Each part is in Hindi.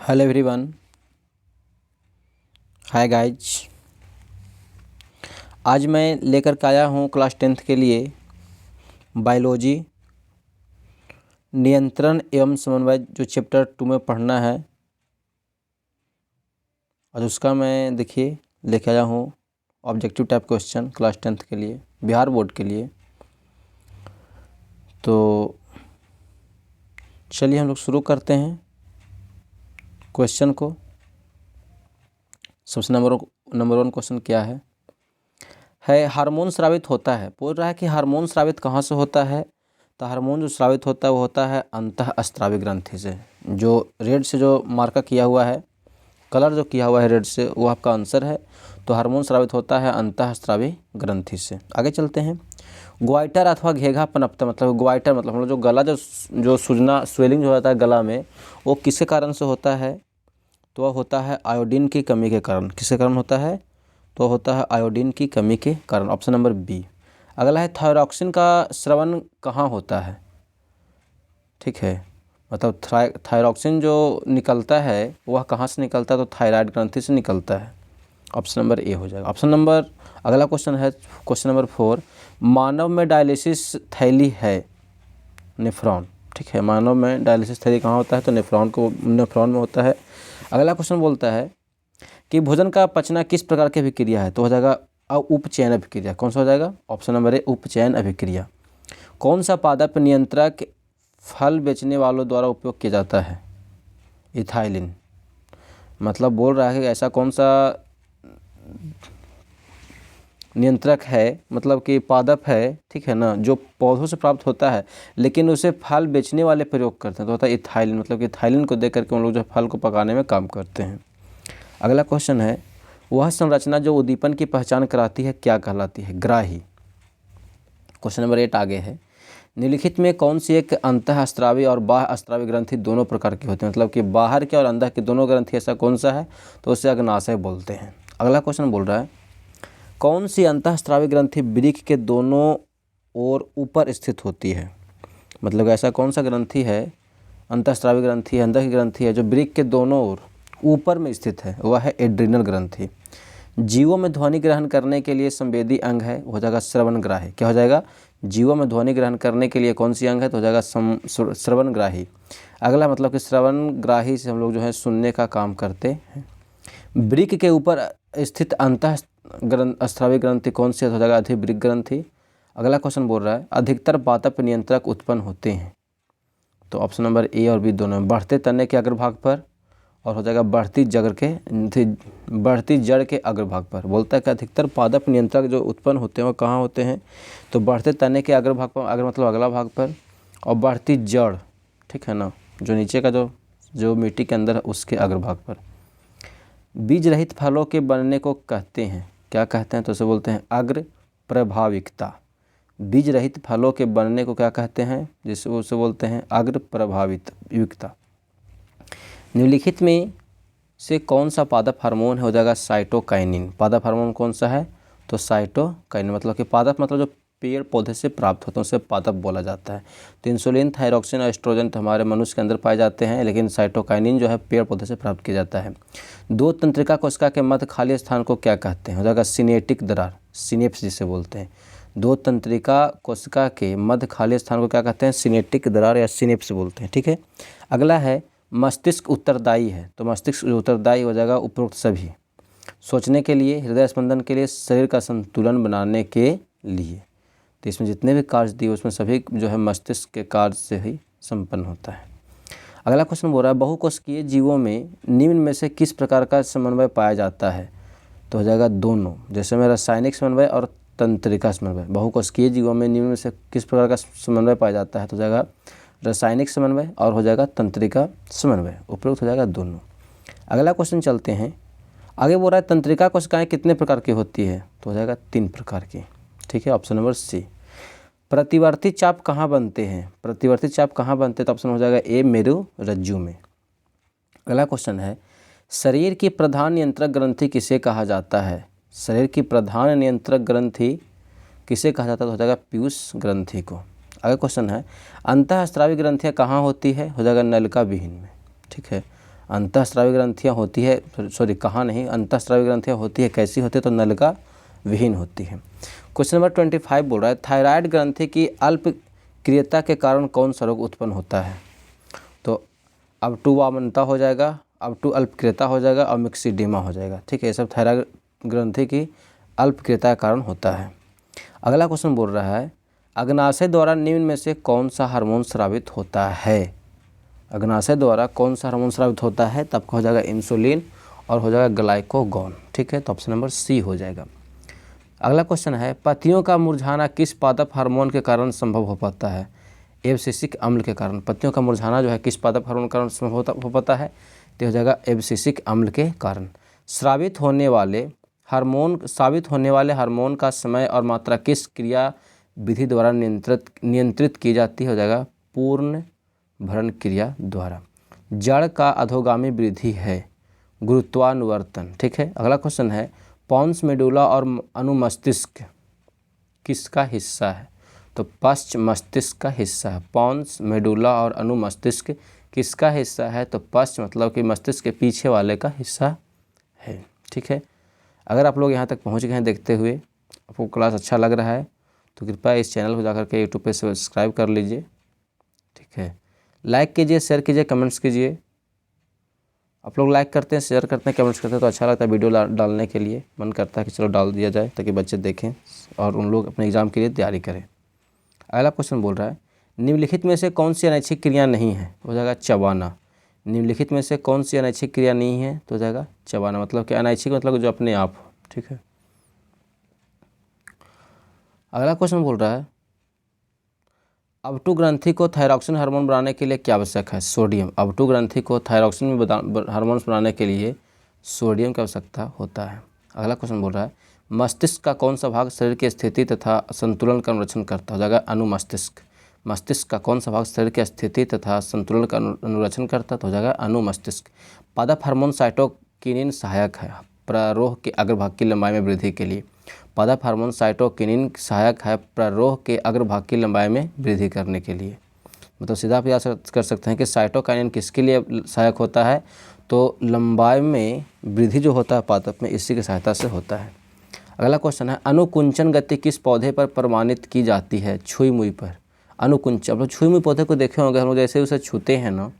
Hello everyone, hi guys. आज मैं लेकर के आया हूँ क्लास 10th के लिए बायोलॉजी नियंत्रण एवं समन्वय जो चैप्टर 2 में पढ़ना है। और उसका मैं देखिए लेके आया हूँ objective type question class 10th के लिए, बिहार बोर्ड के लिए। तो चलिए हम लोग शुरू करते हैं क्वेश्चन को। सबसे नंबर 1 क्वेश्चन क्या है हार्मोन स्रावित होता है। बोल रहा है कि हार्मोन स्रावित कहाँ से होता है। तो हार्मोन जो स्रावित होता है वो होता है अंतःस्रावी ग्रंथि से। जो रेड से जो मार्का किया हुआ है, कलर जो किया हुआ है रेड से, वो आपका आंसर है। तो हार्मोन स्रावित होता है अंतःस्रावी ग्रंथि से। आगे चलते हैं। ग्वाइटर अथवा घेघा पनपता, मतलब ग्वाइटर मतलब हम लोग जो गला जो सूजना स्वेलिंग हो जाता है गला में, वो किसके कारण से होता है। तो वह होता है आयोडीन की कमी के कारण। किसके कारण होता है। तो होता है आयोडीन की कमी के कारण। Option number B. अगला है थायरॉक्सिन का स्रवण कहाँ होता है। ठीक है, मतलब थायरॉक्सिन जो निकलता है वह कहाँ से निकलता है। तो थायराइड ग्रंथि से निकलता है। ऑप्शन नंबर ए हो जाएगा। अगला क्वेश्चन है क्वेश्चन नंबर 4। मानव में डायलिसिस थैली है नेफ्रॉन। ठीक है, मानव में डायलिसिस थैली कहाँ होता है। तो नेफ्रॉन में होता है। अगला क्वेश्चन बोलता है कि भोजन का पचना किस प्रकार की अभिक्रिया है। तो हो जाएगा उपचयन अभिक्रिया। कौन सा हो जाएगा। ऑप्शन नंबर ए उपचयन अभिक्रिया। कौन सा पादप नियंत्रक फल बेचने वालों द्वारा उपयोग किया जाता है। इथाइलिन। मतलब बोल रहा है कि ऐसा कौन सा नियंत्रक है, मतलब कि पादप है, ठीक है ना, जो पौधों से प्राप्त होता है लेकिन उसे फल बेचने वाले प्रयोग करते हैं। तो होता है इथाइलिन। मतलब कि इथाइलिन को देख करके उन लोग जो फल को पकाने में काम करते हैं। अगला क्वेश्चन है वह संरचना जो उद्दीपन की पहचान कराती है क्या कहलाती है। ग्राही। क्वेश्चन नंबर 8 आगे है। निम्नलिखित में कौन सी एक अंतःस्रावी और बाह्य स्रावी ग्रंथि दोनों प्रकार की होती है। मतलब कि बाहर के और अंदर के दोनों ग्रंथि ऐसा कौन सा है। तो उसे अग्नाशय बोलते हैं। अगला क्वेश्चन बोल रहा है कौन सी अंतःस्रावी ग्रंथि वृक्क के दोनों ओर ऊपर स्थित होती है। मतलब ऐसा कौन सा ग्रंथि है, अंतःस्रावी ग्रंथि है, अंदर की ग्रंथि है जो वृक्क के दोनों ओर ऊपर में स्थित है, वह है एड्रिनल ग्रंथि। जीवों में ध्वनि ग्रहण करने के लिए संवेदी अंग है, हो जाएगा श्रवणग्राही। क्या हो जाएगा। जीवों में ध्वनि ग्रहण करने के लिए कौन सी अंग है। तो हो जाएगा श्रवणग्राही। अगला मतलब कि श्रवणग्राही से हम लोग जो है सुनने का काम करते हैं। वृक्क के ऊपर स्थित अंतःस्रावी ग्रंथि कौन सी है। हो जाएगा अधिवृक्क ग्रंथि। अगला क्वेश्चन बोल रहा है अधिकतर पादप नियंत्रक उत्पन्न होते हैं। तो ऑप्शन नंबर ए और बी दोनों में। बढ़ते तने के अग्रभाग पर और हो जाएगा बढ़ती जड़ के अग्रभाग पर। बोलता है कि अधिकतर पादप नियंत्रक जो उत्पन्न होते हैं वो कहाँ होते हैं। तो बढ़ते तने के अग्रभाग पर, अग्र मतलब अगला भाग पर, और बढ़ती जड़, ठीक है ना, जो नीचे का जो मिट्टी के अंदर है उसके अग्रभाग पर। बीज रहित फलों के बनने को कहते हैं, क्या कहते हैं। तो उसे बोलते हैं अग्र प्रभाविकता। बीज रहित फलों के बनने को क्या कहते हैं, जिसे उसे बोलते हैं अग्र प्रभाविकता। निम्नलिखित में से कौन सा पादप हार्मोन है। हो जाएगा साइटोकाइनिन। पादप हार्मोन कौन सा है। तो साइटोकाइनिन। मतलब कि पादप मतलब जो पेड़ पौधे से प्राप्त होते हैं उसे पादप बोला जाता है। तो इंसुलिन, थायरॉक्सिन और एस्ट्रोजन तो हमारे मनुष्य के अंदर पाए जाते हैं, लेकिन साइटोकाइनिन जो है पेड़ पौधे से प्राप्त किया जाता है। दो तंत्रिका कोशिका के मध्य खाली स्थान को क्या कहते हैं। हो जाएगा सिनेटिक दरार, सिनेप्स जिसे बोलते हैं। दो तंत्रिका कोशिका के मध्य खाली स्थान को क्या कहते हैं। सिनेटिक दरार या सिनेप्स बोलते हैं। ठीक है। अगला है मस्तिष्क उत्तरदायी है। तो मस्तिष्क उत्तरदायी हो जाएगा उपरोक्त सभी। सोचने के लिए, हृदय स्पंदन के लिए, शरीर का संतुलन बनाने के लिए। तो इसमें जितने भी कार्य दिए उसमें सभी जो है मस्तिष्क के कार्य से ही संपन्न होता है। अगला क्वेश्चन बोल रहा है बहुकोशिकीय जीवों में निम्न में से किस प्रकार का समन्वय पाया जाता है। तो हो जाएगा दोनों, जैसे में रासायनिक समन्वय और तंत्रिका समन्वय। बहुकोशिकीय जीवों में निम्न में से किस प्रकार का समन्वय पाया जाता है। तो हो जाएगा रासायनिक समन्वय और हो जाएगा तंत्रिका समन्वय। उपयुक्त हो जाएगा दोनों। अगला क्वेश्चन चलते हैं। आगे बोल रहा है तंत्रिका कोशिकाएं कितने प्रकार की होती है। तो हो जाएगा 3 प्रकार की। ठीक है, ऑप्शन नंबर सी। प्रतिवर्ती चाप कहाँ बनते हैं। प्रतिवर्ती चाप कहाँ बनते हैं। तो ऑप्शन हो जाएगा ए मेरुरज्जु में। अगला क्वेश्चन है शरीर की प्रधान नियंत्रक ग्रंथि किसे कहा जाता है। शरीर की प्रधान नियंत्रक ग्रंथि किसे कहा जाता है। तो हो जाएगा पीयूष ग्रंथि को। अगला क्वेश्चन है अंतःस्रावी ग्रंथियाँ कहाँ होती है। हो जाएगा नलिका विहीन में। ठीक है, अंतःस्रावी ग्रंथियाँ होती है, सॉरी कहाँ नहीं, अंतःस्रावी ग्रंथियाँ होती है कैसी होती है, तो नलिका विहीन होती है। क्वेश्चन नंबर 25 बोल रहा है थायराइड ग्रंथि की अल्प क्रियता के कारण कौन सा रोग उत्पन्न होता है। तो अब टू वामनता हो जाएगा, अब टू अल्पक्रियता हो जाएगा और मिक्सिडीमा हो जाएगा। ठीक है, ये सब थायराइड ग्रंथि की अल्पक्रियता के कारण होता है। अगला क्वेश्चन बोल रहा है अग्नाशय द्वारा निम्न में से कौन सा हार्मोन स्रावित होता है। अग्नाशय द्वारा कौन सा हार्मोन स्रावित होता है, तब हो जाएगा इंसुलिन और हो जाएगा ग्लाइकोगॉन। ठीक है, तो ऑप्शन नंबर सी हो जाएगा। अगला क्वेश्चन है पत्तियों का मुरझाना किस पादप हार्मोन के कारण संभव हो पाता है। एब्सिसिक अम्ल के कारण पत्तियों का मुरझाना जो है किस पादप हार्मोन के कारण संभव हो पाता है, तो हो जाएगा एब्सिसिक अम्ल के कारण। स्रावित होने वाले हार्मोन का समय और मात्रा किस क्रिया विधि द्वारा नियंत्रित की जाती है, हो जाएगा पूर्ण भरण क्रिया द्वारा। जड़ का अधोगामी वृद्धि है गुरुत्वानुवर्तन। ठीक है, अगला क्वेश्चन है पॉन्स मेडुला और अनुमस्तिष्क किसका हिस्सा है, तो पश्च मस्तिष्क का हिस्सा है। पॉन्स मेडुला और अनुमस्तिष्क किसका हिस्सा है, तो पश्च मतलब कि मस्तिष्क के पीछे वाले का हिस्सा है। ठीक है, अगर आप लोग यहाँ तक पहुँच गए हैं देखते हुए, आपको क्लास अच्छा लग रहा है तो कृपया इस चैनल को जाकर के यूट्यूब पे सब्सक्राइब कर लीजिए। ठीक है, लाइक कीजिए, शेयर कीजिए, कमेंट्स कीजिए। आप लोग लाइक करते हैं, शेयर करते हैं, कमेंट्स करते हैं तो अच्छा लगता है वीडियो डालने के लिए, मन करता है कि चलो डाल दिया जाए ताकि बच्चे देखें और उन लोग अपने एग्ज़ाम के लिए तैयारी करें। अगला क्वेश्चन बोल रहा है निम्नलिखित में से कौन सी अनैच्छिक क्रिया नहीं है, हो जाएगा चबाना। निम्नलिखित में से कौन सी अनैच्छिक क्रिया नहीं है, तो हो जाएगा चबाना। मतलब कि अनैच्छिक मतलब जो अपने आप हो। ठीक है, अगला क्वेश्चन बोल रहा है अबटू ग्रंथि को थायरॉक्सिन हार्मोन बनाने के लिए क्या आवश्यक है, सोडियम। अबटू ग्रंथि को थायरॉक्सिन हार्मोन्स बनाने के लिए सोडियम की आवश्यकता होता है। अगला क्वेश्चन बोल रहा है मस्तिष्क का कौन सा भाग शरीर की स्थिति तथा संतुलन का अनुरक्षण करता है, हो जाएगा अनुमस्तिष्क। मस्तिष्क का कौन सा भाग शरीर की स्थिति तथा संतुलन का अनुरक्षण करता है, तो हो जाएगा अनुमस्तिष्क। पादप हार्मोन साइटोकिनिन सहायक है प्ररोह के अग्रभाग की लंबाई में वृद्धि के लिए। पादप हार्मोन साइटोकिनिन सहायक है प्ररोह के अग्रभाग की लंबाई में वृद्धि करने के लिए। मतलब सीधा आप याद कर सकते हैं कि साइटोकाइनिन किसके लिए सहायक होता है, तो लंबाई में वृद्धि जो होता है पादप में, इसी की सहायता से होता है। अगला क्वेश्चन है अनुकुंचन गति किस पौधे पर प्रमाणित की जाती है, छुई मुई पर। अनुकुंचन, आप लोग छुई मुई पौधे को देखे होंगे, हम लोग जैसे उसे छूते हैं ना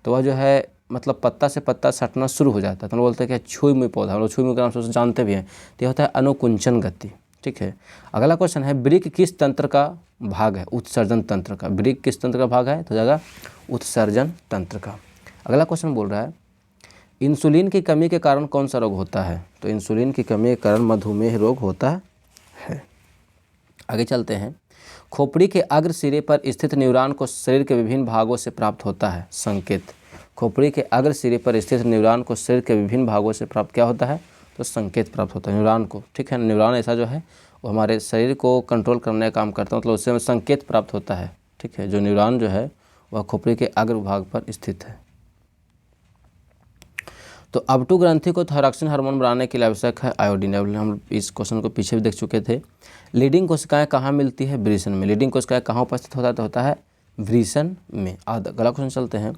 तो वह जो है मतलब पत्ता से पत्ता सटना शुरू हो जाता है, तो हम बोलते हैं कि छुई मुई पौधा, हम लोग छुई मुई के नाम से उसे जानते भी हैं। तो ये होता है अनुकुंचन गति। ठीक है, अगला क्वेश्चन है वृक्क किस तंत्र का भाग है, उत्सर्जन तंत्र का। वृक्क किस तंत्र का भाग है, तो हो जाएगा उत्सर्जन तंत्र का। अगला क्वेश्चन बोल रहा है इंसुलिन की कमी के कारण कौन सा रोग होता है, तो इंसुलिन की कमी के कारण मधुमेह रोग होता है। आगे चलते हैं खोपड़ी के अग्र सिरे पर स्थित न्यूरॉन को शरीर के विभिन्न भागों से प्राप्त होता है संकेत। खोपड़ी के अग्र सिरे पर स्थित न्यूरॉन को शरीर के विभिन्न भागों से प्राप्त क्या होता है, तो संकेत प्राप्त होता है न्यूरॉन को। ठीक है, न्यूरॉन ऐसा जो है वो हमारे शरीर को कंट्रोल करने का काम करता है, मतलब उससे हमें संकेत प्राप्त होता है। ठीक है, जो न्यूरॉन जो है वह खोपड़ी के अग्र भाग पर स्थित है। तो अबटू ग्रंथि को थायरॉक्सिन हार्मोन बनाने के लिए आवश्यक है आयोडीन। हम इस क्वेश्चन को पीछे भी देख चुके थे। लीडिंग कोशिकाएं कहाँ मिलती है, वृषण में। लीडिंग कोशिकाएं कहाँ उपस्थित होता है, तो होता है वृषण में। अगला क्वेश्चन चलते हैं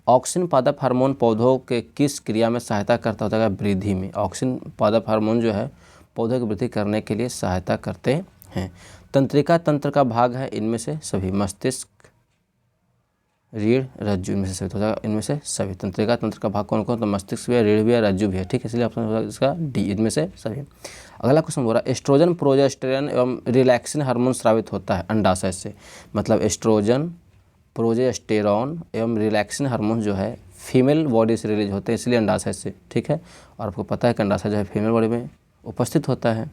ऑक्सिन पादप हार्मोन पौधों के किस क्रिया में सहायता करता होता है, वृद्धि में। ऑक्सिन पादप हार्मोन जो है पौधों की वृद्धि करने के लिए सहायता करते हैं। तंत्रिका तंत्र का भाग है इनमें से सभी, मस्तिष्क रीढ़ रज्जु, इनमें से सभी हो जाएगा, इनमें से सभी। तंत्रिका तंत्र का भाग कौन कौन, तो मस्तिष्क भी है, रीढ़ भी है, रज्जु भी है। ठीक है, इसलिए ऑप्शन होगा इसका डी, इनमें से सभी। अगला क्वेश्चन बोल रहा है एस्ट्रोजन प्रोजेस्टेरॉन एवं रिलैक्सिन हार्मोन स्रावित होता है अंडाशय से। मतलब एस्ट्रोजन प्रोजेस्टेरॉन एवं रिलैक्सिन हार्मोन जो है फीमेल बॉडी से रिलीज होते हैं, इसलिए अंडाशय से। ठीक है, और आपको पता है कि अंडाशय जो है फीमेल बॉडी में उपस्थित होता है।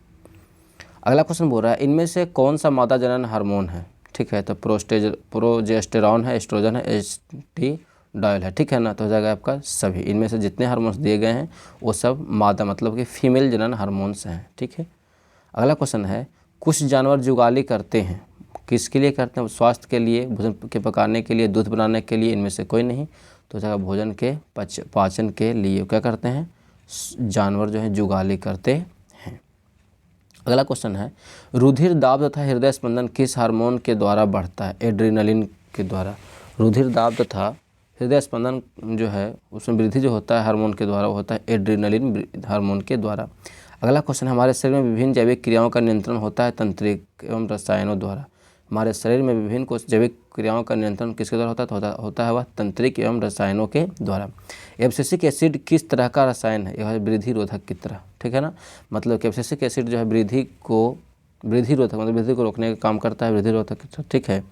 अगला क्वेश्चन बोल रहा है इनमें से कौन सा मादा जनन हार्मोन है। ठीक है, तो प्रोजेस्टेरॉन है, एस्ट्रोजन है, एस्ट्राडियोल है। ठीक है ना, तो हो जाएगा आपका सभी। इनमें से जितने हार्मोन्स दिए गए हैं वो सब मादा मतलब कि फीमेल जनन हार्मोन्स हैं। ठीक है, अगला क्वेश्चन है कुछ जानवर जुगाली करते हैं, किसके लिए करते हैं, स्वास्थ्य के लिए, भोजन के पकाने के लिए, दूध बनाने के लिए। इनमें से कोई नहीं, तो हो जाएगा भोजन के पाचन के लिए क्या करते हैं, जानवर जो है जुगाली करते हैं। अगला क्वेश्चन है रुधिर दाब तथा हृदय स्पंदन किस हार्मोन के द्वारा बढ़ता है, एड्रेनलिन के द्वारा। रुधिर दाब तथा हृदय स्पंदन जो है उसमें वृद्धि जो होता है हार्मोन के द्वारा, वो होता है एड्रेनलिन हार्मोन के द्वारा। अगला क्वेश्चन, हमारे शरीर में विभिन्न जैविक क्रियाओं का नियंत्रण होता है तंत्रिक एवं रसायनों द्वारा। हमारे शरीर में विभिन्न जैविक क्रियाओं का नियंत्रण किसके द्वारा होता है वह तंत्रिक एवं रसायनों के द्वारा। एब्सिसिक एसिड किस तरह का रसायन है? यह है वृद्धि रोधक की तरह, ठीक है ना। मतलब कि एब्सिसिक एसिड जो है वृद्धि रोधक मतलब वृद्धि को रोकने का काम करता है, वृद्धि रोधक की तरह, ठीक है।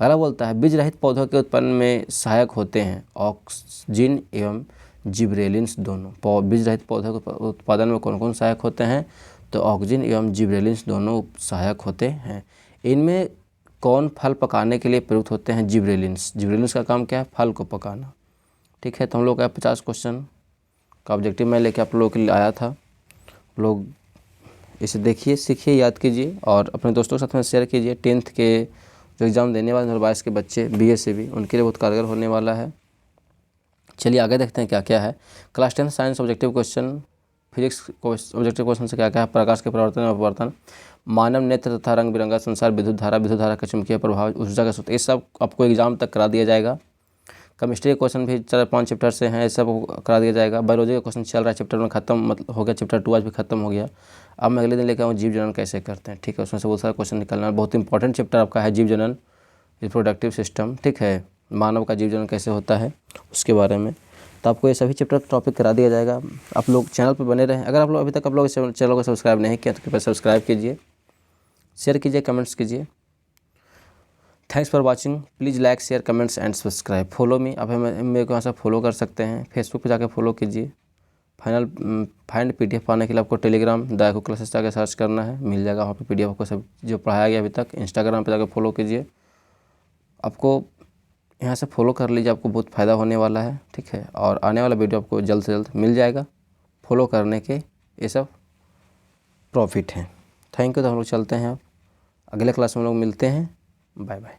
अगला बोलता है बीज रहित पौधों के उत्पन्न में सहायक होते हैं ऑक्सिन एवं जिबरेलिन्स दोनों। बीज रहित पौधों के उत्पादन में कौन कौन सहायक होते हैं? तो ऑक्सिन एवं जिबरेलिन्स दोनों सहायक होते हैं। इनमें कौन फल पकाने के लिए प्रयुक्त होते हैं? जिबरेलिन्स। जिबरेलिन्स का काम क्या है? फल को पकाना, ठीक है। तो हम लोग का 50 क्वेश्चन का ऑब्जेक्टिव मैं लेके आप लोगों के लिए आया था। लोग इसे देखिए, सीखिए, याद कीजिए और अपने दोस्तों के साथ में शेयर कीजिए। 10th के जो एग्ज़ाम देने वाले 2022 के बच्चे BA से भी, उनके लिए बहुत कारगर होने वाला है। चलिए आगे देखते हैं क्या क्या है। Class 10 science objective question, physics objective question से क्या क्या है? प्रकाश के परिवर्तन और अपवर्तन, मानव नेत्र तथा रंग बिरंगा संसार, विद्युत धारा का चुंबकीय प्रभाव, ऊर्जा का सूत्र, ये सब आपको एग्जाम तक करा दिया जाएगा। केमिस्ट्री के क्वेश्चन भी 4-5 चैप्टर से हैं, ये सब करा दिया जाएगा। बायोलॉजी का क्वेश्चन चल रहा है, चैप्टर में खत्म मतलब हो गया, चैप्टर 2 आज भी खत्म हो गया। अब मैं अगले दिन लेकर आऊँ जीव जनन कैसे करते हैं, ठीक है। उसमें से बहुत सारा क्वेश्चन निकलना है। बहुत इंपॉर्टेंट चैप्टर आपका है जीव जनन, रिप्रोडक्टिव सिस्टम, ठीक है। मानव का जीव जनन कैसे होता है उसके बारे में, तो आपको ये सभी चैप्टर टॉपिक करा दिया जाएगा। आप लोग चैनल पर बने रहें। अगर आप लोग अभी तक आप लोग इस चैनल को सब्सक्राइब नहीं किया तो कृपया सब्सक्राइब कीजिए, शेयर कीजिए, कमेंट्स कीजिए। Thanks for watching. Please like, share, comments and subscribe. Follow me, अब मेरे को यहाँ से फॉलो कर सकते हैं। फेसबुक पे जाकर फॉलो कीजिए। फाइंड PDF पाने के लिए आपको टेलीग्राम दायको क्लासेस जाकर सर्च करना है, मिल जाएगा वहाँ पे PDF आपको सब जो पढ़ाया गया अभी तक। इंस्टाग्राम पे जाकर फॉलो कीजिए, आपको यहाँ से फॉलो कर लीजिए, आपको बहुत फ़ायदा होने वाला है, ठीक है। और आने वाला वीडियो आपको जल्द से जल्द मिल जाएगा। फॉलो करने के ये सब प्रॉफिट हैं। Thank you. तो हम लोग चलते हैं, अब अगले क्लास में हम लोग मिलते हैं। Bye bye.